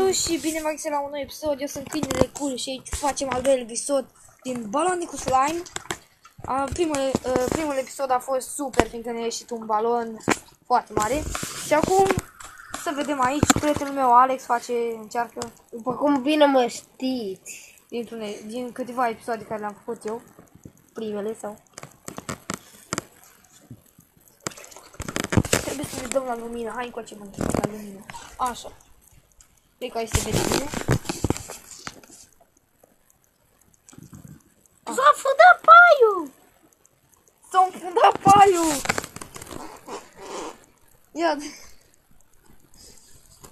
Salut și bine v-am găsit la un nou episod. Eu sunt câinele cool și aici facem al doilea episod din Baloane cu slime. Primul episod a fost super, fiindcă ne-a ieșit un balon foarte mare. Și acum să vedem aici, prietenul meu Alex încearcă. După cum bine mă știți, Din câteva episoade care le-am făcut eu. Primele sau. Trebuie să ne dăm la lumină. Hai încoace, mă, la lumină. Așa. Cred că aici se vede bine. s-a fundat paiul! S-a înfundat paiul! Ia,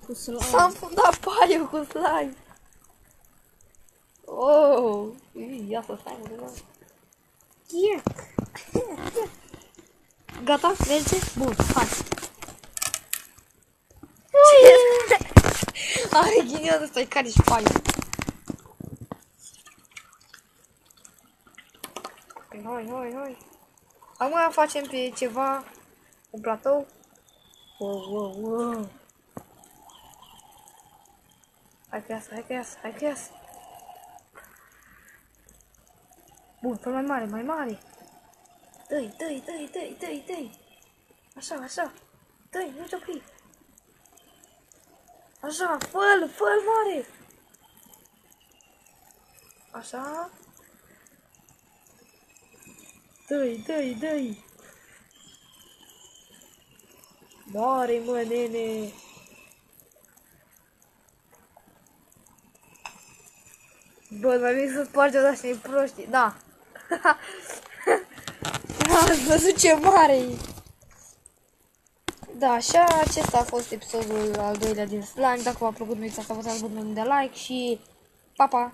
Cu slime. s-a înfundat paiul cu slime. Oh, ia să slime de la. Gata? Merge? Bun, hai. Are ghinion ăsta-i care și paiul. Hai. Acum facem pe ceva, un platou. Wow. Hai că iasă. Bun, pe mai mare. Dă-i. Așa. Dă-i, nu te opri. Așa, fă-l mare. Așa. Dă-i. Mare, mă, nene. Bă, mai bine să sparge o și proști. Da. Ați văzut ce mare e. Da, așa, acesta a fost episodul al doilea din slime. Dacă v-a plăcut, nu uitați să apăsați butonul de like și pa!